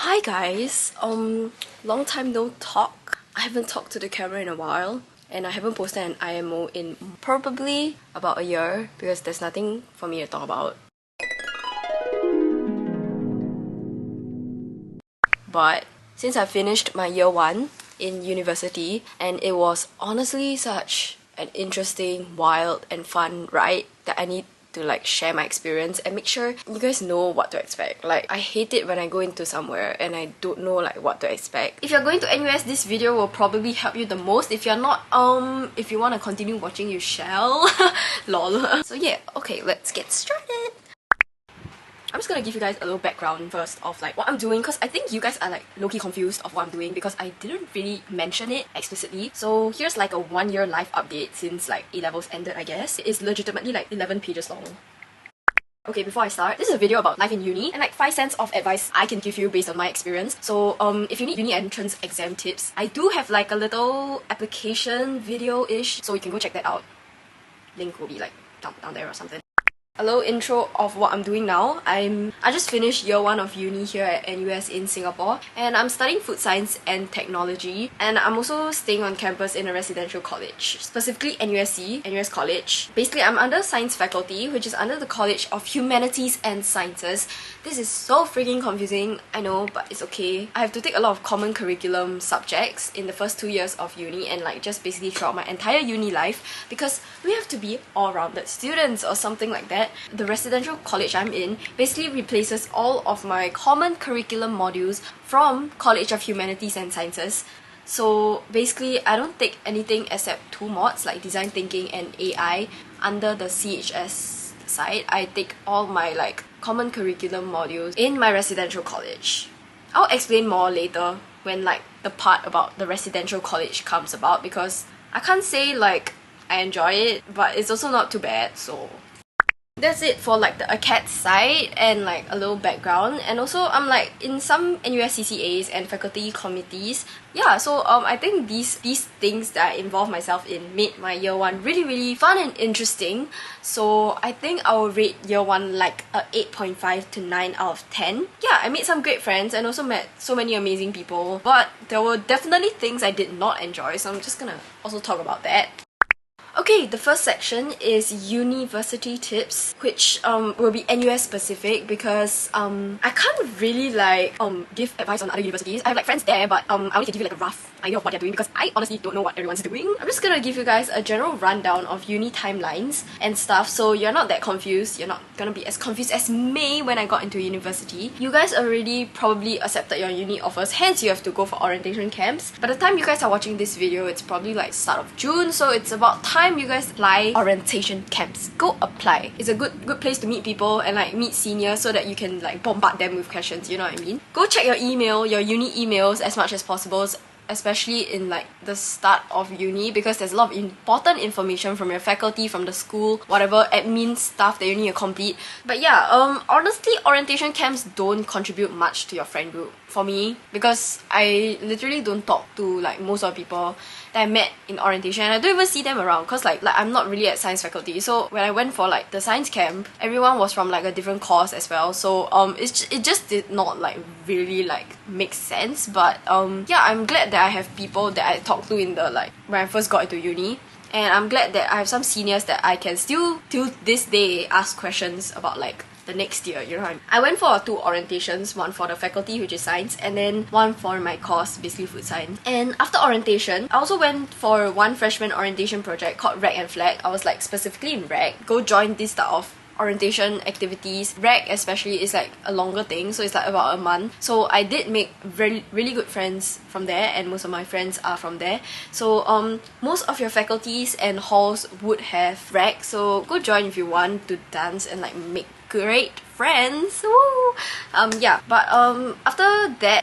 Hi guys, long time no talk. I haven't talked to the camera in a while and I haven't posted an IMO in probably about a year because there's nothing for me to talk about. But since I finished my year 1 in university and it was honestly such an interesting, wild and fun ride that I need to like share my experience and make sure you guys know what to expect. Like, I hate it when I go into somewhere and I don't know like what to expect. If you're going to NUS, this video will probably help you the most. If you're not, if you want to continue watching, you shall. Lol. So yeah, okay, let's get started. I'm just gonna give you guys a little background first of like what I'm doing, because I think you guys are like low-key confused of what I'm doing because I didn't really mention it explicitly. So here's like a 1-year life update since like A-levels ended, I guess. It's legitimately like 11 pages long. Okay, before I start, this is a video about life in uni and like 5 cents of advice I can give you based on my experience. So if you need uni entrance exam tips, I do have like a little application video-ish, so you can go check that out. Link will be like down there or something. A little intro of what I'm doing now. I just finished year 1 of uni here at NUS in Singapore and I'm studying food science and technology, and I'm also staying on campus in a residential college, specifically NUSC, NUS College. Basically, I'm under science faculty, which is under the College of Humanities and Sciences. This is so freaking confusing, I know, but it's okay. I have to take a lot of common curriculum subjects in the first 2 years of uni and like just basically throughout my entire uni life because we have to be all-rounded students or something like that. The residential college I'm in basically replaces all of my common curriculum modules from College of Humanities and Sciences. So basically, I don't take anything except 2 mods like Design Thinking and AI under the ccaS side. I take all my like common curriculum modules in my residential college. I'll explain more later when like the part about the residential college comes about, because I can't say like I enjoy it, but it's also not too bad, so that's it for like the ACAD side and like a little background. And also I'm like in some NUS CCAs and faculty committees. Yeah, so I think these things that I involve myself in made my year 1 really fun and interesting. So I think I will rate year 1 like a 8.5 to 9 out of 10. Yeah, I made some great friends and also met so many amazing people, but there were definitely things I did not enjoy, so I'm just gonna also talk about that. Okay, the first section is university tips, which will be NUS specific because I can't really like give advice on other universities. I have like friends there, but I only can give you like a rough idea of what they're doing because I honestly don't know what everyone's doing. I'm just gonna give you guys a general rundown of uni timelines and stuff, so you're not that confused. You're not gonna be as confused as me when I got into university. You guys already probably accepted your uni offers, hence you have to go for orientation camps. By the time you guys are watching this video, it's probably like start of June, so it's about time you guys apply orientation camps. Go apply. It's a good place to meet people and like meet seniors so that you can like bombard them with questions, you know what I mean? Go check your email, your uni emails as much as possible, especially in like the start of uni, because there's a lot of important information from your faculty, from the school, whatever admin stuff that you need to complete. But yeah, honestly, orientation camps don't contribute much to your friend group for me, because I literally don't talk to like most of the people that I met in orientation, and I don't even see them around because like I'm not really at science faculty. So when I went for like the science camp, everyone was from like a different course as well, so it just did not like really like make sense. But yeah, I'm glad that I have people that I talked to in the like when I first got into uni, and I'm glad that I have some seniors that I can still till this day ask questions about like the next year, you know what I mean? I went for 2 orientations, one for the faculty, which is science, and then one for my course, basically food science. And after orientation, I also went for 1 freshman orientation project called Rag and Flag. I was like specifically in Rag. Go join this type of orientation activities. Rag especially is like a longer thing, so it's like about a month. So I did make really good friends from there, and most of my friends are from there. So most of your faculties and halls would have Rag, so go join if you want to dance and like make great friends. Woo! Yeah, but after that,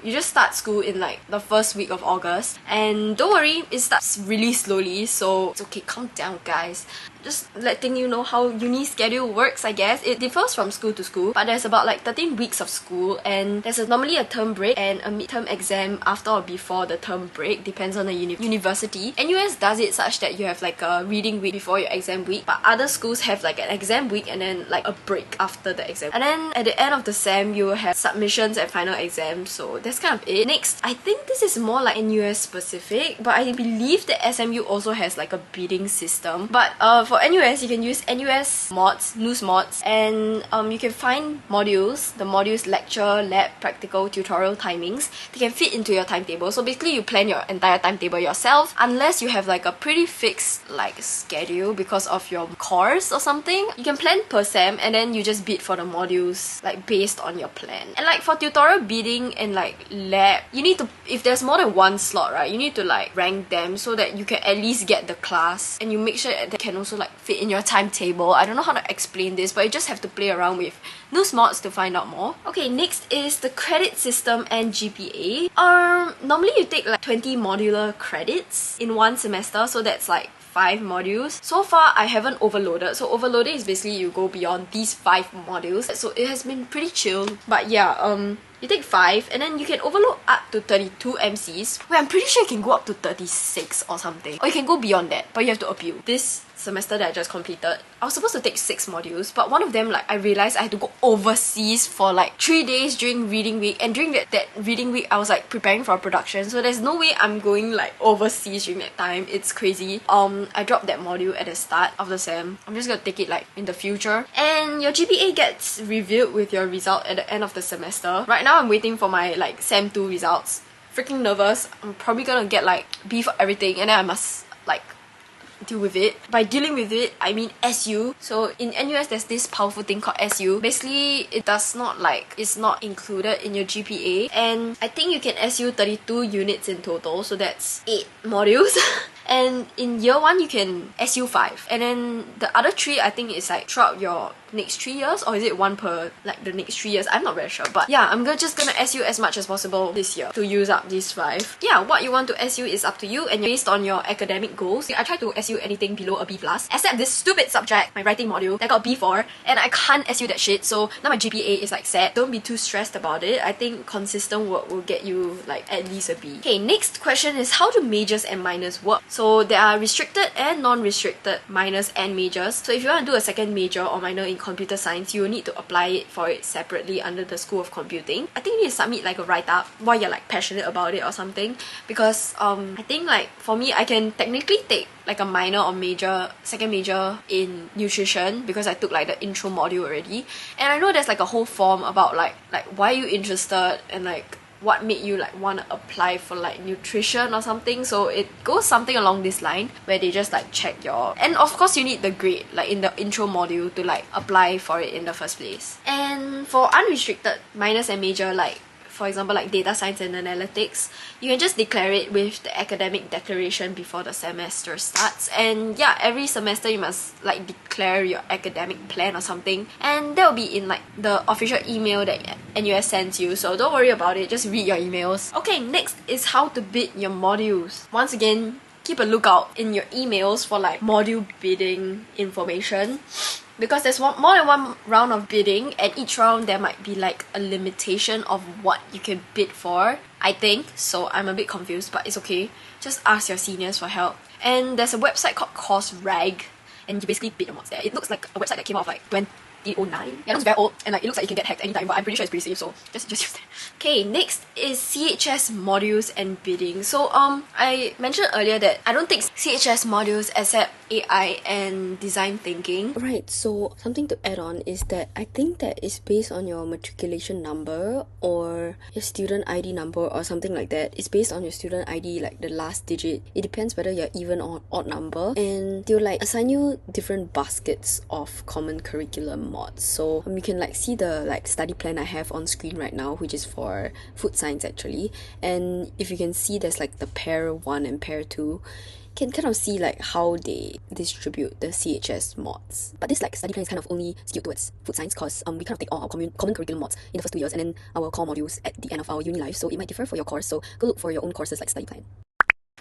you just start school in like the first week of August, and don't worry, it starts really slowly, so it's okay, calm down guys. just letting you know how uni schedule works, I guess. It differs from school to school, but there's about like 13 weeks of school, and there's normally a term break and a midterm exam after or before the term break, depends on the university. NUS does it such that you have like a reading week before your exam week, but other schools have like an exam week and then like a break after the exam. And then at the end of the sem, you will have submissions and final exams, so that's kind of it. Next, I think this is more like NUS specific, but I believe that SMU also has like a bidding system. But for NUS, you can use NUS mods, NUS mods, and you can find modules, the modules lecture, lab, practical, tutorial timings. They can fit into your timetable. So basically you plan your entire timetable yourself, unless you have like a pretty fixed like schedule because of your course or something. You can plan per sem and then you just bid for the modules like based on your plan. And like for tutorial bidding and like lab, you need to, if there's more than one slot, right, you need to like rank them so that you can at least get the class, and you make sure that they can also like fit in your timetable. I don't know how to explain this, but you just have to play around with NUS mods to find out more. Okay, next is the credit system and GPA. Normally you take like 20 modular credits in one semester, so that's like 5 modules. So far, I haven't overloaded. So overloading is basically you go beyond these 5 modules. So it has been pretty chill. But yeah, you take 5 and then you can overload up to 32 MCs. Wait, I'm pretty sure you can go up to 36 or something. Or you can go beyond that, but you have to appeal. This semester that I just completed, I was supposed to take 6 modules, but one of them, like, I realized I had to go overseas for like 3 days during reading week, and during that reading week I was like preparing for a production, so there's no way I'm going like overseas during that time. It's crazy. I dropped that module at the start of the sem. I'm just gonna take it like in the future. And your GPA gets revealed with your result at the end of the semester. Right now I'm waiting for my like sem 2 results. Freaking nervous. I'm probably gonna get like B for everything, and then I must like deal with it. By dealing with it, I mean SU. So in NUS, there's this powerful thing called SU. Basically, it does not like, it's not included in your GPA. And I think you can SU 32 units in total, so that's 8 modules. And in year 1, you can SU 5. And then the other 3, I think is like throughout your next 3 years, or is it 1 per like the next 3 years? I'm not very sure. But yeah, I'm just gonna SU as much as possible this year to use up these 5. Yeah, what you want to SU is up to you and based on your academic goals. I try to SU anything below a B+, except this stupid subject, my writing module, that I got B for, and I can't SU that shit, so now my GPA is like set. Don't be too stressed about it. I think consistent work will get you like at least a B. Okay, next question is how do majors and minors work? So there are restricted and non-restricted minors and majors. So if you want to do a second major or minor in computer science, you will need to apply it for it separately under the School of Computing. I think you need to submit like a write-up why you're like passionate about it or something, because I think like for me, I can technically take like a minor or major, second major in nutrition because I took like the intro module already, and I know there's like a whole form about like why are you interested and like what made you like want to apply for like nutrition or something. So it goes something along this line where they just like check your, and of course you need the grade like in the intro module to like apply for it in the first place. And for unrestricted minors and major, like for example like data science and analytics, you can just declare it with the academic declaration before the semester starts. And yeah, every semester you must like declare your academic plan or something, and that will be in like the official email that NUS sends you, so don't worry about it, just read your emails. Okay, next is how to bid your modules. Once again, keep a lookout in your emails for like module bidding information, because there's more than one round of bidding, and each round there might be like a limitation of what you can bid for, I think. So I'm a bit confused, but it's okay. Just ask your seniors for help. And there's a website called CourseRag, and you basically bid your mods there. It looks like a website that came out of like 2009. Yeah, it looks very old, and like it looks like it can get hacked anytime, but I'm pretty sure it's pretty safe, so just use that. Okay, next is chaS modules and bidding. So I mentioned earlier that I don't take chaS modules except AI and design thinking. Right, so something to add on is that I think that it's based on your matriculation number or your student ID number or something like that. It's based on your student ID, like the last digit. It depends whether you're even or odd number, and they'll like assign you different baskets of common curriculum mods. So you can like see the like study plan I have on screen right now, which is for food science actually. And if you can see, there's like the pair 1 and pair 2. Can kind of see like how they distribute the chaS mods. But this like study plan is kind of only skewed towards food science because we kind of take all our common curriculum mods in the first 2 years and then our core modules at the end of our uni life. So it might differ for your course, so go look for your own courses like study plan.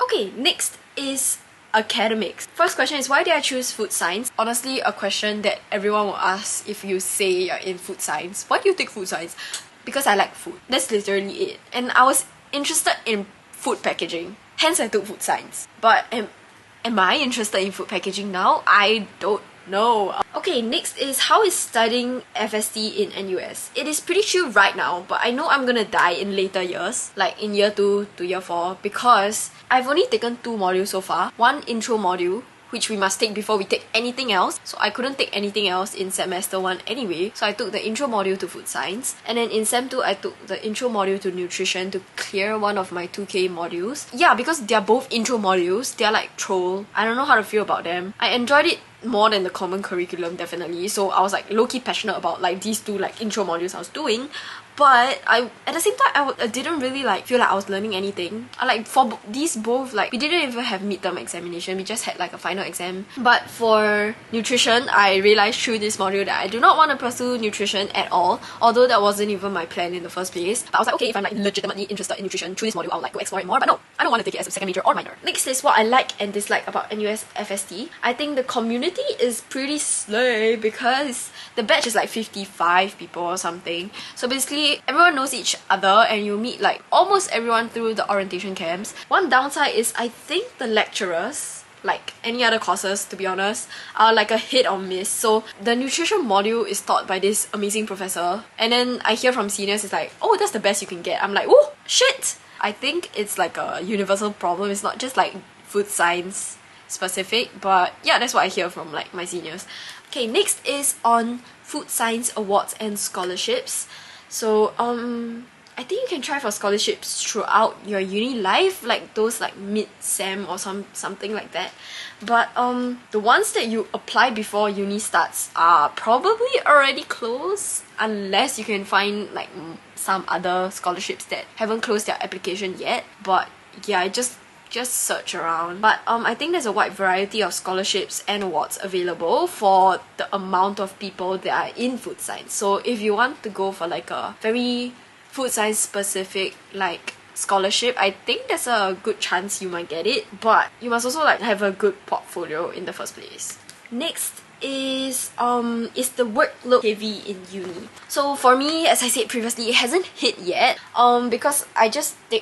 Okay, next is academics. First question is, why did I choose food science? Honestly, a question that everyone will ask if you say you're in food science. Why do you take food science? Because I like food. That's literally it. And I was interested in food packaging. Hence I took food science. But am I interested in food packaging now? I don't know. Okay, next is, how is studying FST in NUS? It is pretty chill right now, but I know I'm gonna die in later years, like in year 2 to year 4, because I've only taken 2 modules so far. One intro module, which we must take before we take anything else. So I couldn't take anything else in semester 1 anyway. So I took the intro module to food science. And then in sem 2, I took the intro module to nutrition to clear one of my 2K modules. Yeah, because they're both intro modules. They're like troll. I don't know how to feel about them. I enjoyed it more than the common curriculum, definitely. So I was like low-key passionate about like these 2 like intro modules I was doing. But at the same time, I didn't really like feel like I was learning anything. Like for these both, like we didn't even have midterm examination. We just had like a final exam. But for nutrition, I realized through this module that I do not want to pursue nutrition at all. Although that wasn't even my plan in the first place. But I was like, okay, if I'm like legitimately interested in nutrition through this module, I'll like go explore it more. But no, I don't want to take it as a second major or minor. Next is what I like and dislike about NUS FST. I think the community is pretty slay because the batch is like 55 people or something. So basically, everyone knows each other and you meet like almost everyone through the orientation camps. One downside is I think the lecturers, like any other courses to be honest, are like a hit or miss. So the nutrition module is taught by this amazing professor, and then I hear from seniors it's like, oh, that's the best you can get. I'm like, oh shit! I think it's like a universal problem. It's not just like food science specific, but yeah, that's what I hear from like my seniors. Okay, next is on food science awards and scholarships. So I think you can try for scholarships throughout your uni life, like those like mid-sem or something like that. But the ones that you apply before uni starts are probably already closed, unless you can find like some other scholarships that haven't closed their application yet. But yeah, just search around. But I think there's a wide variety of scholarships and awards available for the amount of people that are in food science. So if you want to go for like a very food science specific like scholarship, I think there's a good chance you might get it, but you must also like have a good portfolio in the first place. Next is the workload heavy in uni? So for me, as I said previously, it hasn't hit yet because I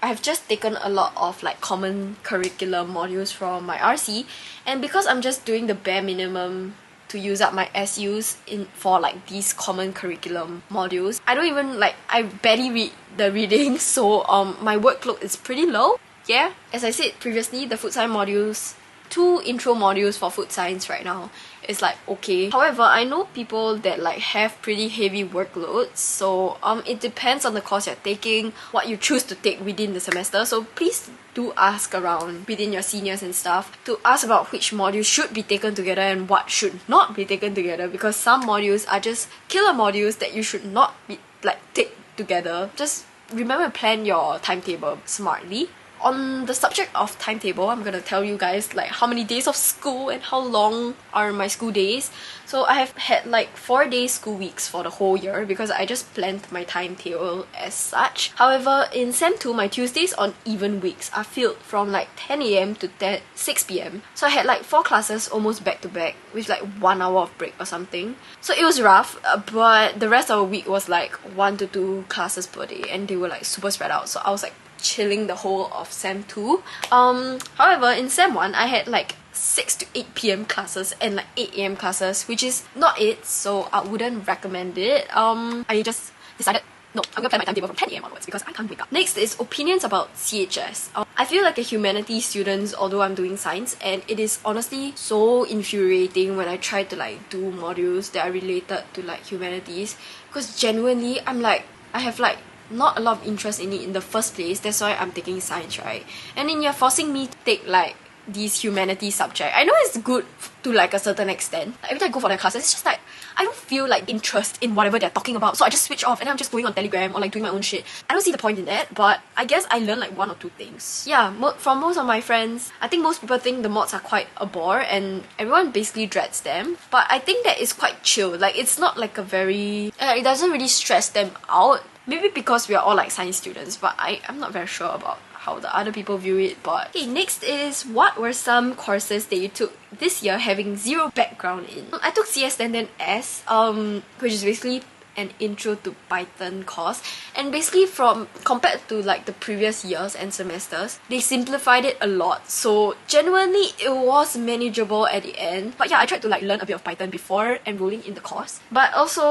have just taken a lot of like common curriculum modules from my RC, and because I'm just doing the bare minimum to use up my SUs for like these common curriculum modules, I barely read the reading, so my workload is pretty low. Yeah, as I said previously, the food science modules, 2 intro modules for food science right now is like okay. However, I know people that like have pretty heavy workloads, so it depends on the course you're taking, what you choose to take within the semester. So please do ask around within your seniors and stuff to ask about which modules should be taken together and what should not be taken together, because some modules are just killer modules that you should not be like take together. Just remember to plan your timetable smartly. On the subject of timetable, I'm gonna tell you guys like how many days of school and how long are my school days. So I have had like 4 days school weeks for the whole year because I just planned my timetable as such. However, in Sem 2, my Tuesdays on even weeks are filled from like 10 AM to 6 PM. So I had like 4 classes almost back to back with like 1 hour of break or something. So it was rough, but the rest of the week was like 1 to 2 classes per day, and they were like super spread out. So I was like chilling the whole of Sem 2. However, in Sem 1, I had like 6 to 8 PM classes and like 8 AM classes, which is not it, so I wouldn't recommend it. I just decided, no, I'm gonna plan my timetable from 10 AM onwards because I can't wake up. Next is opinions about ccaS. I feel like a humanities student, although I'm doing science, and it is honestly so infuriating when I try to like do modules that are related to like humanities, because genuinely I have like not a lot of interest in it in the first place. That's why I'm taking science, right? And then you're forcing me to take like these humanities subject. I know it's good to like a certain extent. Every time I go for their classes, it's just like I don't feel like interest in whatever they're talking about, so I just switch off and I'm just going on Telegram or like doing my own shit. I don't see the point in that, but I guess I learned like 1 or 2 things. Yeah, from most of my friends, I think most people think the mods are quite a bore and everyone basically dreads them, but I think that it's quite chill. Like it's not like a very it doesn't really stress them out. Maybe because we are all like science students, but I'm not very sure about how the other people view it. But okay, next is what were some courses that you took this year having zero background in? I took CS and then S, which is basically an intro to Python course, and basically from compared to like the previous years and semesters, they simplified it a lot, so genuinely it was manageable at the end. But yeah, I tried to like learn a bit of Python before enrolling in the course. But also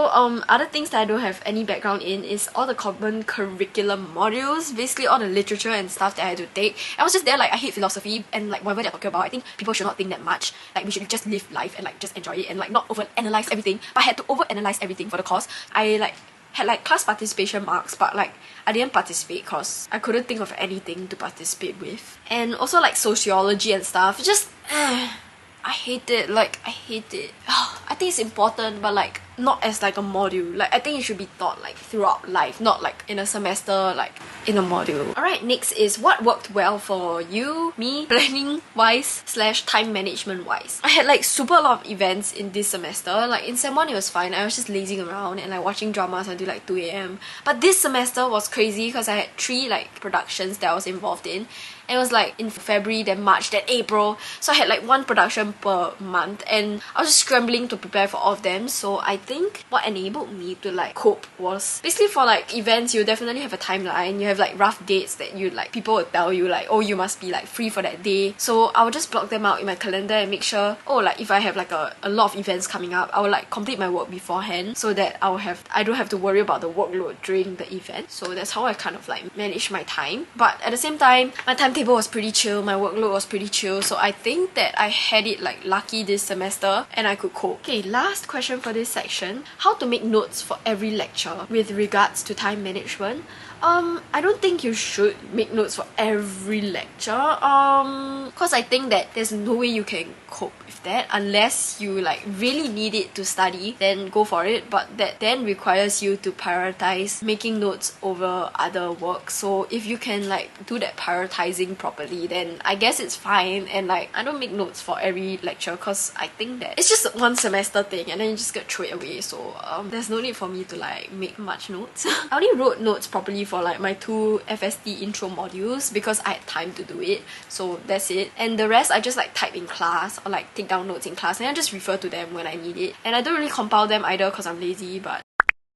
other things that I don't have any background in is all the common curriculum modules, basically all the literature and stuff that I had to take. I was just there like, I hate philosophy and like whatever they're talking about, I think people should not think that much. Like we should just live life and like just enjoy it and like not overanalyze everything. But I had to overanalyze everything for the course. I like had like class participation marks, but like I didn't participate because I couldn't think of anything to participate with. And also like sociology and stuff, just I hate it. Like I hate it. I think it's important, but like not as like a module. Like I think it should be taught like throughout life, not like in a semester, like in a module. Alright, next is what worked well for you, me, planning wise / time management wise. I had like super a lot of events in this semester. Like in Sem 1 it was fine, I was just lazing around and like watching dramas until like 2 AM. But this semester was crazy because I had 3 like productions that I was involved in. And it was like in February, then March, then April. So I had like 1 production per month and I was just scrambling to prepare for all of them. So I think what enabled me to like cope was basically for like events, you definitely have a timeline. You have like rough dates that you like, people will tell you like, oh, you must be like free for that day. So I would just block them out in my calendar and make sure, oh, like if I have like a lot of events coming up, I will like complete my work beforehand so that I don't have to worry about the workload during the event. So that's how I kind of like manage my time. But at the same time, my timetable was pretty chill, my workload was pretty chill, so I think that I had it like lucky this semester and I could cope. Okay, last question for this section. How to make notes for every lecture with regards to time management? I don't think you should make notes for every lecture, cause I think that there's no way you can cope with that unless you like really need it to study, then go for it. But that then requires you to prioritize making notes over other work. So if you can like do that prioritizing properly, then I guess it's fine. And like I don't make notes for every lecture cause I think that it's just 1 semester thing and then you just get throw it away. So there's no need for me to like make much notes. I only wrote notes properly for like my 2 FST intro modules because I had time to do it, so that's it. And the rest I just like type in class or like take down notes in class and I just refer to them when I need it. And I don't really compile them either because I'm lazy. But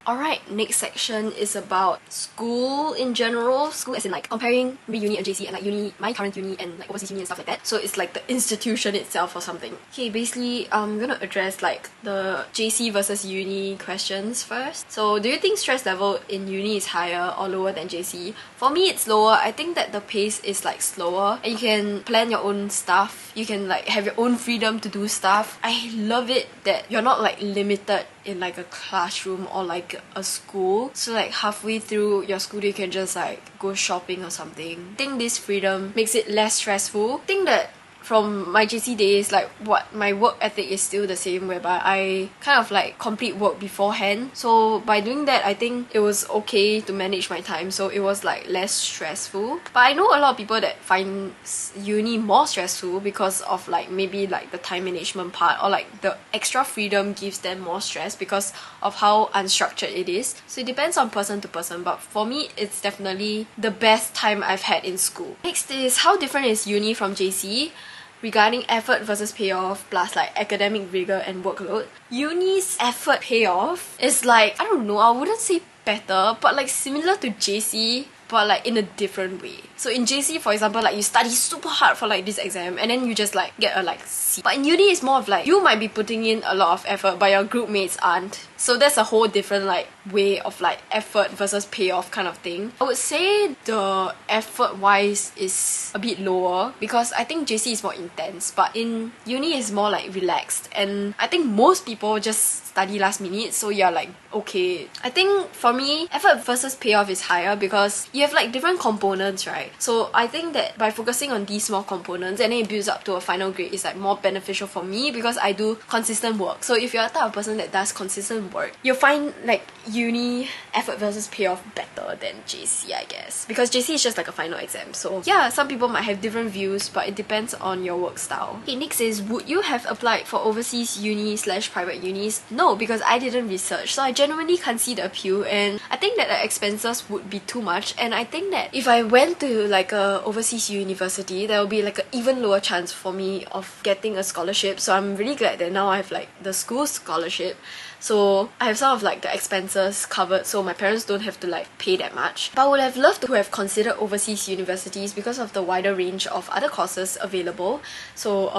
alright, next section is about school in general. School as in like comparing maybe uni and JC and like uni, my current uni and like overseas uni and stuff like that. So it's like the institution itself or something. Okay, basically I'm gonna address like the JC versus uni questions first. So do you think stress level in uni is higher or lower than JC? For me it's lower. I think that the pace is like slower and you can plan your own stuff. You can like have your own freedom to do stuff. I love it that you're not like limited in like a classroom or like a school. So like halfway through your school day you can just like go shopping or something. I think this freedom makes it less stressful. I think that from my JC days, like what my work ethic is still the same, whereby I kind of like complete work beforehand. So by doing that, I think it was okay to manage my time, so it was like less stressful. But I know a lot of people that find uni more stressful because of like maybe like the time management part, or like the extra freedom gives them more stress because of how unstructured it is. So it depends on person to person, but for me it's definitely the best time I've had in school. Next is how different is uni from JC? Regarding effort versus payoff plus like academic rigor and workload. Uni's effort payoff is like, I don't know, I wouldn't say better, but like similar to JC, but like in a different way. So in JC, for example, like you study super hard for like this exam and then you just like get a like C. But in uni, it's more of like you might be putting in a lot of effort but your group mates aren't. So that's a whole different like way of like effort versus payoff kind of thing. I would say the effort wise is a bit lower because I think JC is more intense, but in uni is more like relaxed, and I think most people just study last minute, so you're like okay. I think for me effort versus payoff is higher because you have like different components, right? So I think that by focusing on these small components and then it builds up to a final grade is like more beneficial for me because I do consistent work. So if you're the type of person that does consistent work, you'll find like uni effort versus payoff better than JC, I guess? Because JC is just like a final exam. So yeah, some people might have different views, but it depends on your work style. Okay, next is, would you have applied for overseas uni/private unis? No, because I didn't research. So I genuinely can't see the appeal, and I think that the expenses would be too much. And I think that if I went to like a overseas university, there will be like an even lower chance for me of getting a scholarship. So I'm really glad that now I have like the school scholarship. So I have some of like the expenses covered, so my parents don't have to like pay that much. But I would have loved to have considered overseas universities because of the wider range of other courses available. So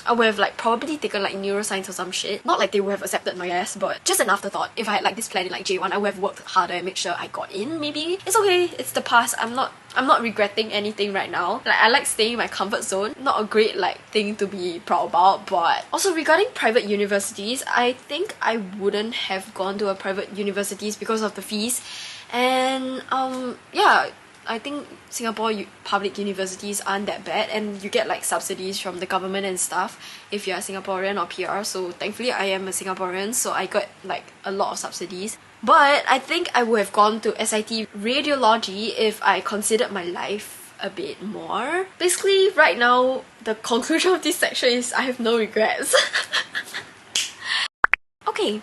I would have like probably taken like neuroscience or some shit. Not like they would have accepted my ass, but just an afterthought. If I had like this plan in like J1, I would have worked harder and make sure I got in. Maybe it's okay, it's the past. I'm not regretting anything right now. Like, I like staying in my comfort zone. Not a great like thing to be proud about. But also regarding private universities, I think I wouldn't have gone to a private universities because of the fees. And yeah, I think Singapore public universities aren't that bad, and you get like subsidies from the government and stuff if you're a Singaporean or PR. So thankfully I am a Singaporean, so I got like a lot of subsidies. But I think I would have gone to SIT radiology if I considered my life a bit more. Basically, right now, the conclusion of this section is I have no regrets. Okay,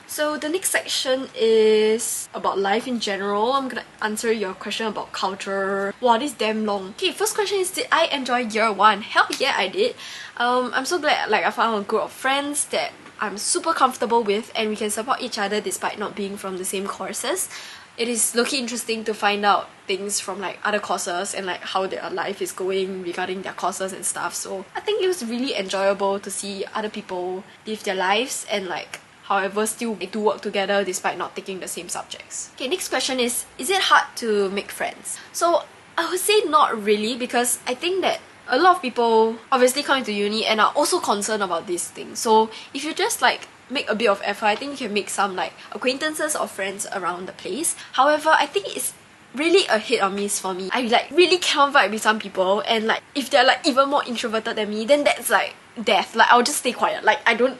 so the next section is about life in general. I'm gonna answer your question about culture. Wow, this is damn long. Okay, first question is, did I enjoy year 1? Hell yeah, I did. I'm so glad like I found a group of friends that I'm super comfortable with, and we can support each other despite not being from the same courses. It is low-key interesting to find out things from like other courses and like how their life is going regarding their courses and stuff. So I think it was really enjoyable to see other people live their lives and like however still do work together despite not taking the same subjects. Okay, next question is it hard to make friends? So I would say not really, because I think that a lot of people obviously come into uni and are also concerned about these things. So if you just like make a bit of effort, I think you can make some like acquaintances or friends around the place. However, I think it's really a hit or miss for me. I like really can't vibe with some people, and like if they're like even more introverted than me, then that's like death. Like I'll just stay quiet. Like I don't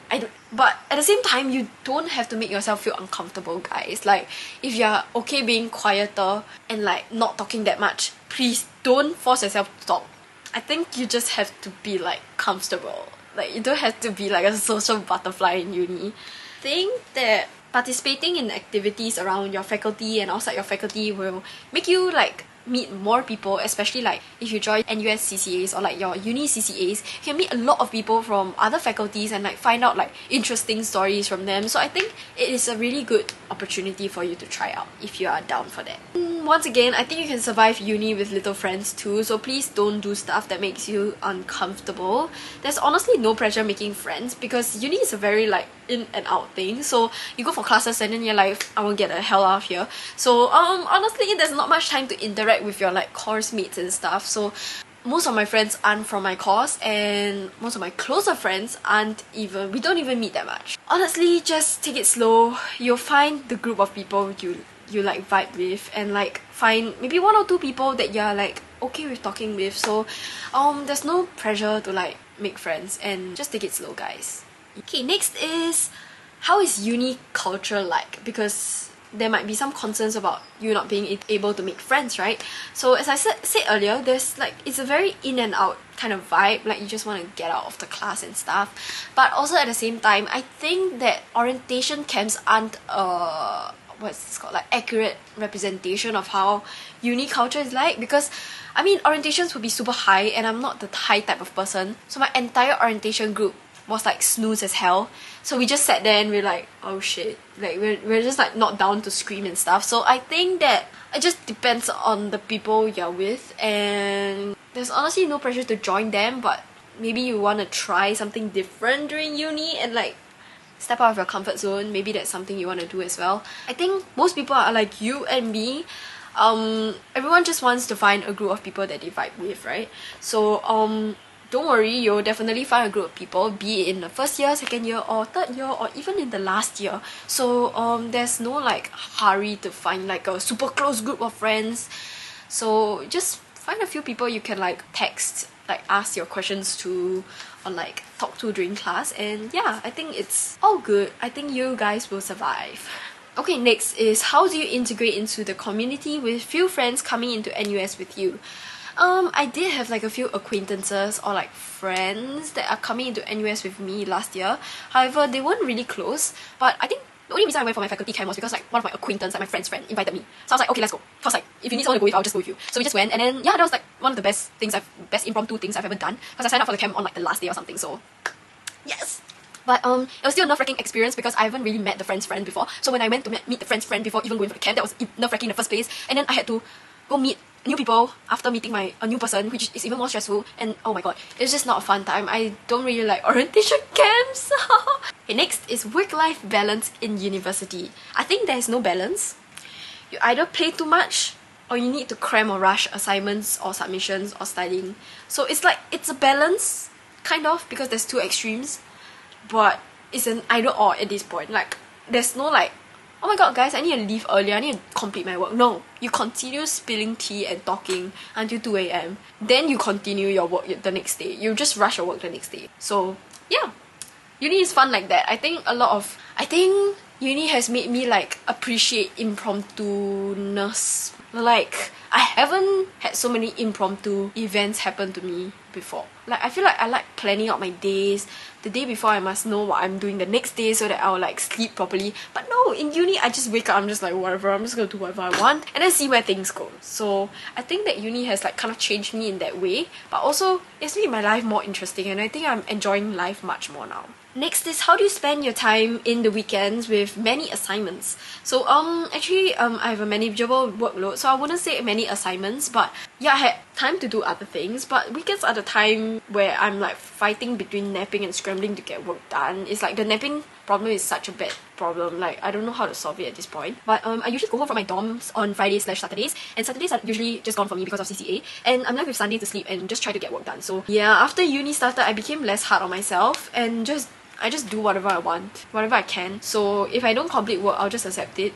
but at the same time, you don't have to make yourself feel uncomfortable, guys. Like if you're okay being quieter and like not talking that much, please don't force yourself to talk. I think you just have to be like comfortable. Like you don't have to be like a social butterfly in uni. I think that participating in activities around your faculty and outside your faculty will make you like meet more people, especially like if you join NUS CCAs or like your uni CCAs, you can meet a lot of people from other faculties and like find out like interesting stories from them. So I think it is a really good opportunity for you to try out if you are down for that. Once again, I think you can survive uni with little friends too, so please don't do stuff that makes you uncomfortable. There's honestly no pressure making friends because uni is a very like in and out thing. So you go for classes and then you're like, I won't get the hell out of here. So honestly, there's not much time to interact with your like course mates and stuff. So most of my friends aren't from my course, and most of my closer friends we don't even meet that much. Honestly, just take it slow. You'll find the group of people you like vibe with, and like find maybe 1 or 2 people that you're like okay with talking with. So there's no pressure to like make friends, and just take it slow, guys. Okay, next is, how is uni culture like? Because there might be some concerns about you not being able to make friends, right? So as I said earlier, there's like, it's a very in and out kind of vibe, like you just want to get out of the class and stuff. But also at the same time, I think that orientation camps aren't what's this called, like accurate representation of how uni culture is like, because I mean orientations would be super high and I'm not the high type of person, so my entire orientation group was like snooze as hell. So we just sat there and we're like, oh shit, like we're just like not down to scream and stuff. So I think that it just depends on the people you're with, and there's honestly no pressure to join them, but maybe you want to try something different during uni and like step out of your comfort zone. Maybe that's something you want to do as well. I think most people are like you and me. Everyone just wants to find a group of people that they vibe with, right? So don't worry, you'll definitely find a group of people, be it in the first year, second year, or third year, or even in the last year. So there's no like hurry to find like a super close group of friends. So just find a few people you can like text, like ask your questions to, or like talk to during class, and yeah, I think it's all good. I think you guys will survive. Okay, next is how do you integrate into the community with few friends coming into NUS with you? I did have like a few acquaintances or like friends that are coming into NUS with me last year. However, they weren't really close, but I think the only reason I went for my faculty camp was because like one of my acquaintances, like my friend's friend, invited me. So I was like, okay, let's go. Cause like if you need someone to go with, I'll just go with you. So we just went, and then yeah, that was like one of the best impromptu things I've ever done. Cause I signed up for the camp on like the last day or something. So yes. But it was still a nerve-wracking experience because I haven't really met the friend's friend before. So when I went to meet the friend's friend before even going for the camp, that was nerve-wracking in the first place. And then I had to go meet new people after meeting a new person, which is even more stressful. And oh my god, it's just not a fun time. I don't really like orientation camps. Okay, next is work-life balance in university. I think there's no balance. You either play too much or you need to cram or rush assignments or submissions or studying. So it's like, it's a balance, kind of, because there's two extremes. But it's an either or at this point. Like, there's no like, oh my god guys, I need to leave early, I need to complete my work. No, you continue spilling tea and talking until 2 AM. Then you continue your work the next day. You just rush your work the next day. So yeah, uni is fun like that. I think uni has made me like appreciate impromptu-ness. Like, I haven't had so many impromptu events happen to me before. Like, I feel like I like planning out my days. The day before I must know what I'm doing the next day so that I'll like sleep properly. But no, in uni I just wake up, I'm just like whatever, I'm just gonna do whatever I want and then see where things go. So I think that uni has like kind of changed me in that way, but also it's made my life more interesting and I think I'm enjoying life much more now. Next is how do you spend your time in the weekends with many assignments? So actually I have a manageable workload, so I wouldn't say many assignments, but yeah, I had time to do other things. But weekends are the time where I'm like fighting between napping and scrambling to get work done. It's like the napping problem is such a bad problem. Like, I don't know how to solve it at this point. But I usually go home from my dorms on Fridays/Saturdays, and Saturdays are usually just gone for me because of CCA, and I'm left with Sunday to sleep and just try to get work done. So yeah, after uni started, I became less hard on myself and I just do whatever I want, whatever I can. So if I don't complete work, I'll just accept it.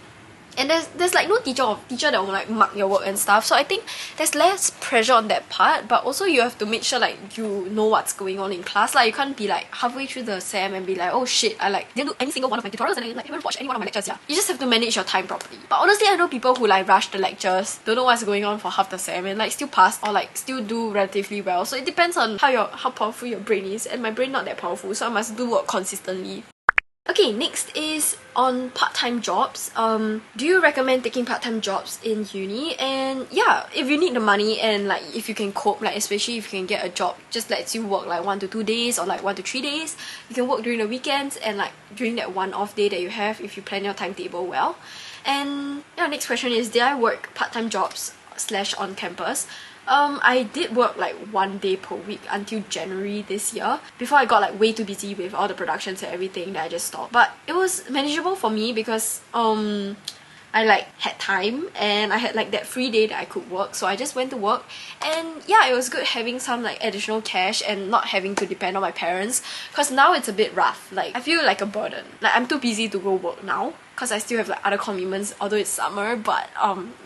And there's like no teacher that will like mark your work and stuff. So I think there's less pressure on that part, but also you have to make sure like you know what's going on in class. Like, you can't be like halfway through the SEM and be like, oh shit, I like didn't do any single one of my tutorials and I like haven't watched any one of my lectures. Yeah, you just have to manage your time properly. But honestly, I know people who like rush the lectures, don't know what's going on for half the SEM and like still pass or like still do relatively well. So it depends on how powerful your brain is, and my brain not that powerful, so I must do work consistently. Okay, next is on part-time jobs. Do you recommend taking part-time jobs in uni? And yeah, if you need the money and like if you can cope, like especially if you can get a job just lets you work like 1 to 2 days or like 1 to 3 days, you can work during the weekends and like during that one off day that you have if you plan your timetable well. And yeah, next question is, did I work part-time jobs / on campus? I did work like 1 day per week until January this year before I got like way too busy with all the productions and everything that I just stopped. But it was manageable for me because I like had time and I had like that free day that I could work, so I just went to work. And yeah, it was good having some like additional cash and not having to depend on my parents, because now it's a bit rough. Like, I feel like a burden. Like, I'm too busy to go work now because I still have like other commitments, although it's summer. But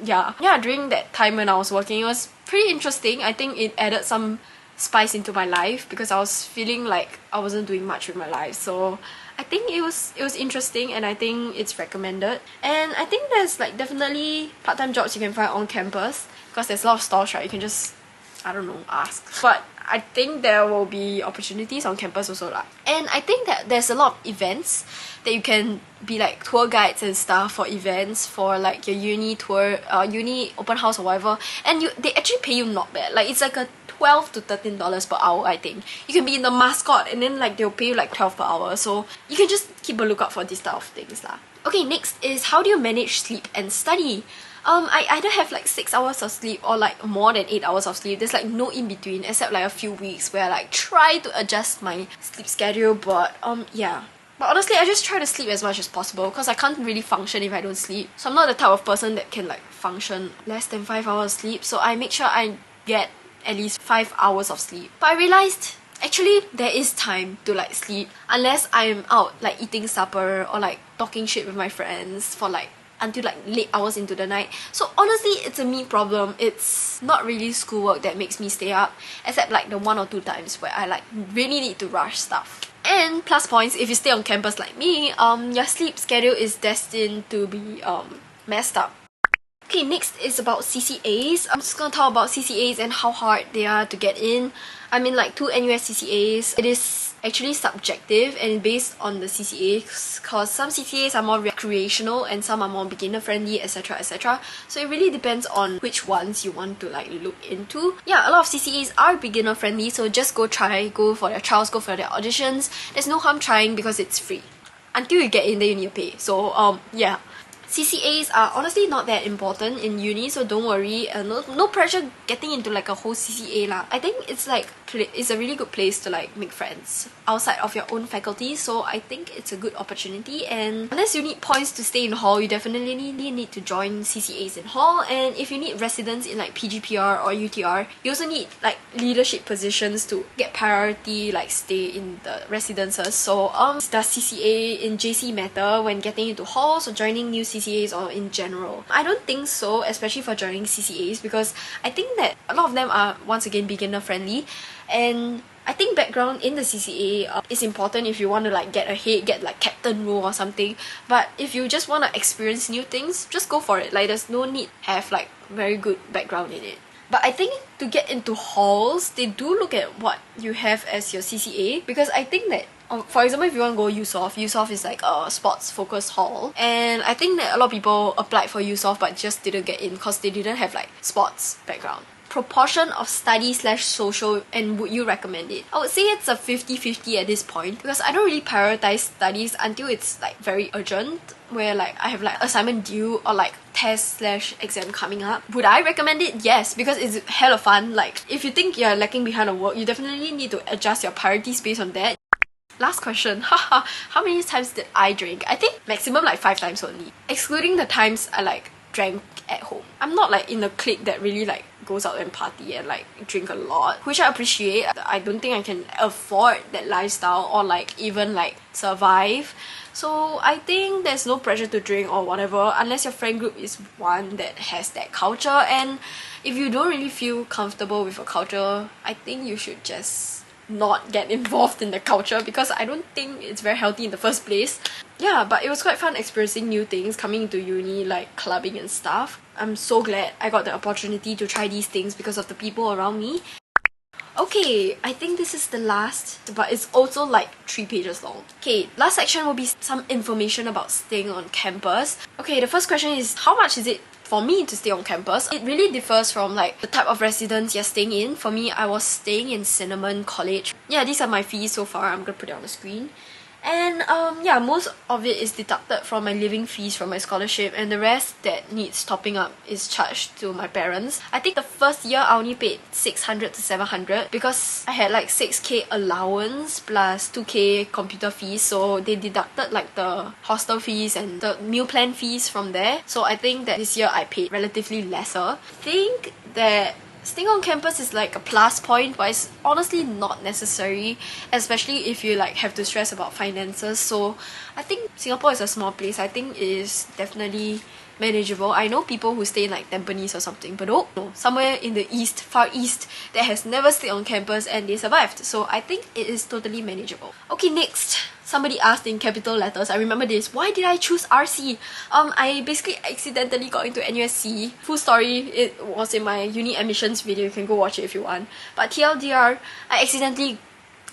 yeah, during that time when I was working, it was pretty interesting. I think it added some spice into my life because I was feeling like I wasn't doing much with my life. So I think it was interesting, and I think it's recommended. And I think there's like definitely part-time jobs you can find on campus because there's a lot of stalls, right? You can just, I don't know, ask. But I think there will be opportunities on campus also lah. And I think that there's a lot of events that you can be like tour guides and stuff for events for like your uni tour, uni open house or whatever. And they actually pay you not bad. Like, it's like a $12 to $13 per hour, I think. You can be in the mascot and then like they'll pay you like 12 per hour. So you can just keep a lookout for this type of things lah. Okay, next is how do you manage sleep and study? I either have like 6 hours of sleep or like more than 8 hours of sleep. There's like no in between except like a few weeks where I like try to adjust my sleep schedule, but yeah. But honestly, I just try to sleep as much as possible because I can't really function if I don't sleep. So I'm not the type of person that can like function less than 5 hours sleep, so I make sure I get at least 5 hours of sleep. But I realized actually there is time to like sleep unless I'm out like eating supper or like talking shit with my friends for like until like late hours into the night. So honestly, it's a me problem. It's not really schoolwork that makes me stay up, except like the 1 or 2 times where I like really need to rush stuff. And plus points, if you stay on campus like me, your sleep schedule is destined to be messed up. Okay, next is about CCAs. I'm just gonna talk about CCAs and how hard they are to get in. I mean, like 2 NUS CCAs, it is actually subjective and based on the CCAs, cause some CCAs are more recreational and some are more beginner friendly, etc, etc. So it really depends on which ones you want to like look into. Yeah, a lot of CCAs are beginner friendly, so just go for their trials, go for their auditions. There's no harm trying because it's free. Until you get in, then you need to pay. So yeah. CCAs are honestly not that important in uni, so don't worry. No pressure getting into like a whole CCA lah. I think it's like it's a really good place to like make friends outside of your own faculty, so I think it's a good opportunity. And unless you need points to stay in hall, you definitely need to join CCAs in hall. And if you need residence in like PGPR or UTR, you also need like leadership positions to get priority, like stay in the residences. So does CCA in JC matter when getting into halls or joining new CCAs or in general? I don't think so, especially for joining CCAs, because I think that a lot of them are once again beginner friendly, and I think background in the CCA is important if you want to like get ahead, get like captain role or something. But if you just want to experience new things, just go for it. Like there's no need to have like very good background in it. But I think to get into halls, they do look at what you have as your CCA, because I think that for example, if you want to go USOF is like a sports focused hall, and I think that a lot of people applied for USOF but just didn't get in because they didn't have like sports background. Proportion of study/social, and would you recommend it? I would say it's a 50-50 at this point, because I don't really prioritize studies until it's like very urgent, where like I have like assignment due or like test/exam coming up. Would I recommend it? Yes, because it's hella fun. Like if you think you're lacking behind on work, you definitely need to adjust your priorities based on that. Last question. Haha, how many times did I drink? I think maximum like 5 times only, excluding the times I like drank at home. I'm not like in the clique that really like goes out and party and like drink a lot, which I appreciate. I don't think I can afford that lifestyle or like even like survive. So I think there's no pressure to drink or whatever, unless your friend group is one that has that culture. And if you don't really feel comfortable with a culture, I think you should just not get involved in the culture, because I don't think it's very healthy in the first place. Yeah, but it was quite fun experiencing new things, coming into uni, like clubbing and stuff. I'm so glad I got the opportunity to try these things because of the people around me. Okay, I think this is the last, but it's also like 3 pages long. Okay, last section will be some information about staying on campus. Okay, the first question is, how much is it for me to stay on campus? It really differs from like the type of residence you're staying in. For me, I was staying in Cinnamon College. Yeah, these are my fees so far. I'm gonna put it on the screen. And yeah, most of it is deducted from my living fees from my scholarship, and the rest that needs topping up is charged to my parents. I think the first year I only paid 600 to 700 because I had like 6k allowance plus 2k computer fees, so they deducted like the hostel fees and the meal plan fees from there. So I think that this year I paid relatively lesser. I think that staying on campus is like a plus point, but it's honestly not necessary, especially if you like have to stress about finances. So I think Singapore is a small place. I think it is definitely manageable. I know people who stay in like Tampines or something, but no, somewhere in the east, far east, that has never stayed on campus and they survived. So I think it is totally manageable. Okay, next. Somebody asked in capital letters, I remember this, why did I choose RC? I basically accidentally got into NUSC. Full story, it was in my uni admissions video, you can go watch it if you want. But TLDR, I accidentally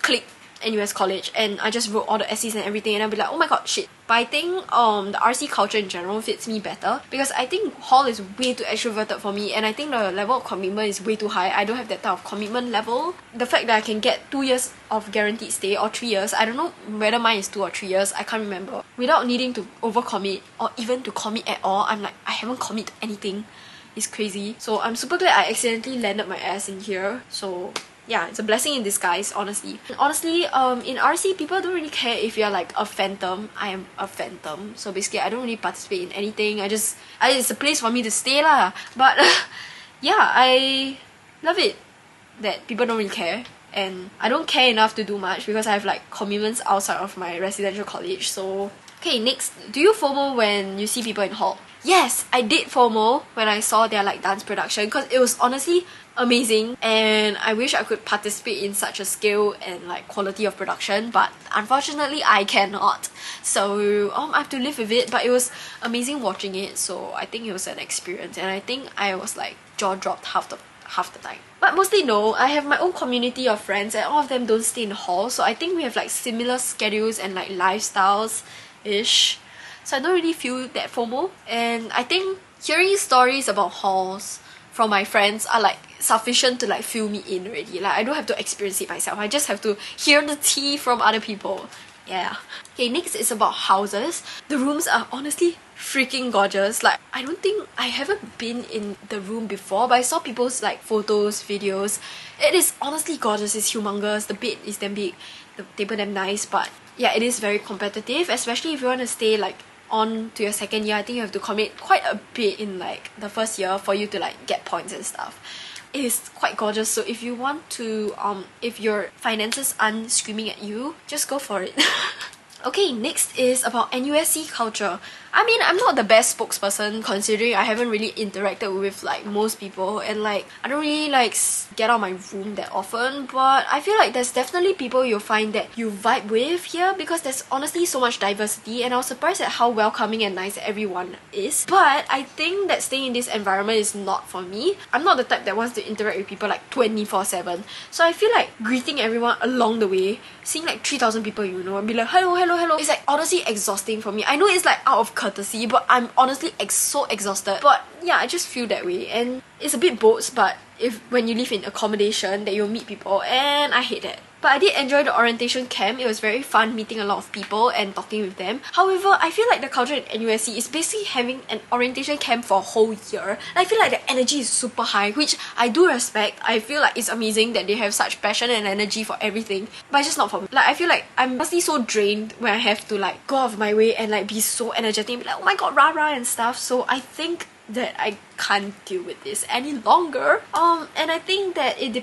clicked NUS College and I just wrote all the essays and everything, and I'll be like, oh my god, shit. But I think the RC culture in general fits me better, because I think hall is way too extroverted for me, and I think the level of commitment is way too high. I don't have that type of commitment level. The fact that I can get 2 years of guaranteed stay or 3 years, I don't know whether mine is 2 or 3 years, I can't remember, without needing to overcommit or even to commit at all. I'm like, I haven't committed anything. It's crazy. So I'm super glad I accidentally landed my ass in here. So yeah, it's a blessing in disguise, honestly. And honestly, in RC, people don't really care if you're like a phantom. I am a phantom. So basically, I don't really participate in anything. it's a place for me to stay lah. But yeah, I love it that people don't really care. And I don't care enough to do much because I have like commitments outside of my residential college. So okay, next. Do you FOMO when you see people in hall? yes, I did FOMO when I saw their like dance production because it was honestly amazing, and I wish I could participate in such a scale and like quality of production, but unfortunately I cannot. So I have to live with it, but it was amazing watching it, so I think it was an experience, and I think I was like jaw dropped half the time. But mostly no, I have my own community of friends and all of them don't stay in hall, so I think we have like similar schedules and like lifestyles-ish. So I don't really feel that FOMO, and I think hearing stories about halls from my friends are like sufficient to like fill me in already. Like I don't have to experience it myself, I just have to hear the tea from other people. Yeah. Okay, next is about houses. The rooms are honestly freaking gorgeous. Like I don't think I haven't been in the room before, but I saw people's like photos, videos. It is honestly gorgeous. It's humongous. The bed is damn big, the table damn nice, but yeah, it is very competitive, especially if you want to stay like on to your second year. I think you have to commit quite a bit in like the first year for you to like get points and stuff. It is quite gorgeous, so if you want to if your finances aren't screaming at you, just go for it. Okay, next is about NUSC culture. I mean, I'm not the best spokesperson considering I haven't really interacted with like most people, and like I don't really like get out of my room that often, but I feel like there's definitely people you'll find that you vibe with here because there's honestly so much diversity, and I was surprised at how welcoming and nice everyone is. But I think that staying in this environment is not for me. I'm not the type that wants to interact with people like 24/7, so I feel like greeting everyone along the way, seeing like 3,000 people you know and be like hello hello hello, it's like honestly exhausting for me. I know it's like out of courtesy, but I'm honestly so exhausted. But yeah, I just feel that way, and it's a bit boats, but if when you live in accommodation that you'll meet people, and I hate that. But I did enjoy the orientation camp. It was very fun meeting a lot of people and talking with them. However, I feel like the culture in NUSC is basically having an orientation camp for a whole year. I feel like the energy is super high, which I do respect. I feel like it's amazing that they have such passion and energy for everything, but it's just not for me. Like I feel like I'm mostly so drained when I have to like go out of my way and like be so energetic and be like, oh my god, rah rah and stuff. So I think that I can't deal with this any longer. And I think that it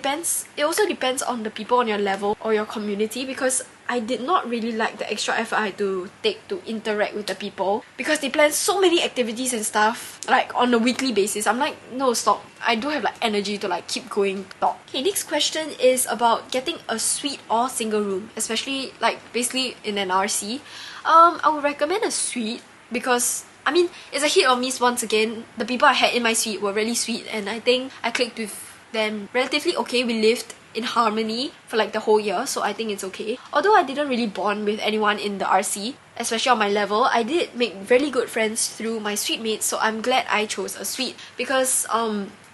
also depends on the people on your level or your community, because I did not really like the extra effort I had to take to interact with the people because they plan so many activities and stuff like on a weekly basis. I'm like, no, stop. I don't have like energy to like keep going. Stop. Okay, next question is about getting a suite or single room, especially like basically in an RC. I would recommend a suite because I mean, it's a hit or miss once again. The people I had in my suite were really sweet, and I think I clicked with them relatively okay. We lived in harmony for like the whole year, so I think it's okay. Although I didn't really bond with anyone in the RC, especially on my level, I did make really good friends through my suite mates, so I'm glad I chose a suite because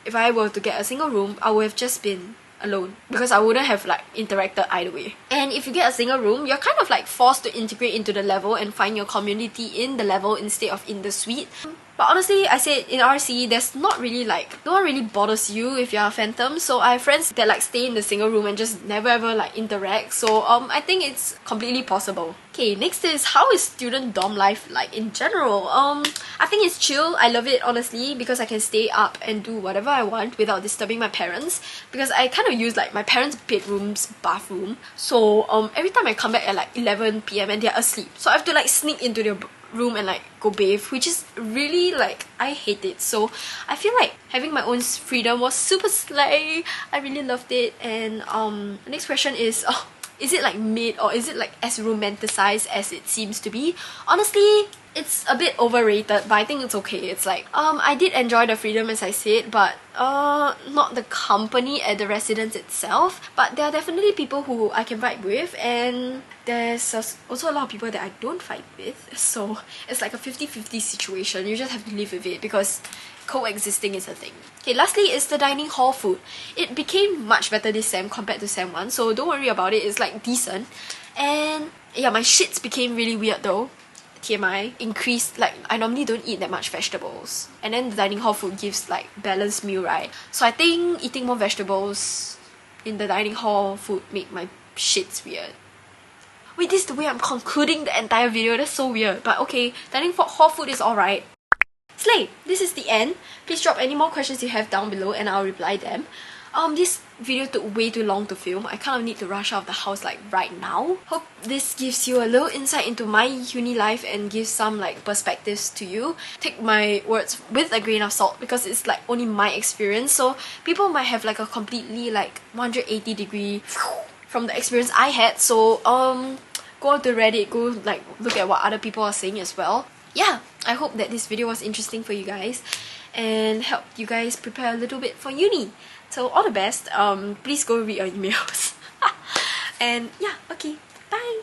if I were to get a single room, I would have just been alone because I wouldn't have like interacted either way. And if you get a single room, you're kind of like forced to integrate into the level and find your community in the level instead of in the suite. But honestly, I said in RC, there's not really like, no one really bothers you if you're a phantom. So I have friends that like stay in the single room and just never ever like interact. So I think it's completely possible. Okay, next is how is student dorm life like in general? I think it's chill. I love it honestly because I can stay up and do whatever I want without disturbing my parents, because I kind of use like my parents' bedroom's bathroom. So every time I come back at like 11 PM and they're asleep, so I have to like sneak into their room and like go bathe, which is really like, I hate it. So I feel like having my own freedom was super slay. I really loved it. And the next question is it like mid or is it like as romanticized as it seems to be? Honestly, it's a bit overrated, but I think it's okay. It's like I did enjoy the freedom as I said, but not the company at the residence itself. But there are definitely people who I can vibe with, and there's also a lot of people that I don't vibe with. So it's like a 50-50 situation. You just have to live with it because coexisting is a thing. Okay, lastly is the dining hall food. It became much better this sem compared to sem 1, so don't worry about it. It's like decent. And yeah, my shits became really weird though. TMI increased, like I normally don't eat that much vegetables, and then the dining hall food gives like balanced meal, right? So I think eating more vegetables in the dining hall food make my shits weird. Wait, this is the way I'm concluding the entire video. That's so weird, but okay, dining hall food is alright. Slay! This is the end. Please drop any more questions you have down below and I'll reply them. This video took way too long to film. I kind of need to rush out of the house like right now. Hope this gives you a little insight into my uni life and gives some like perspectives to you. Take my words with a grain of salt because it's like only my experience, so people might have like a completely like 180 degree from the experience I had. So go on to Reddit, go like look at what other people are saying as well. Yeah, I hope that this video was interesting for you guys and helped you guys prepare a little bit for uni. So all the best. Please go read your emails. And yeah, okay, bye.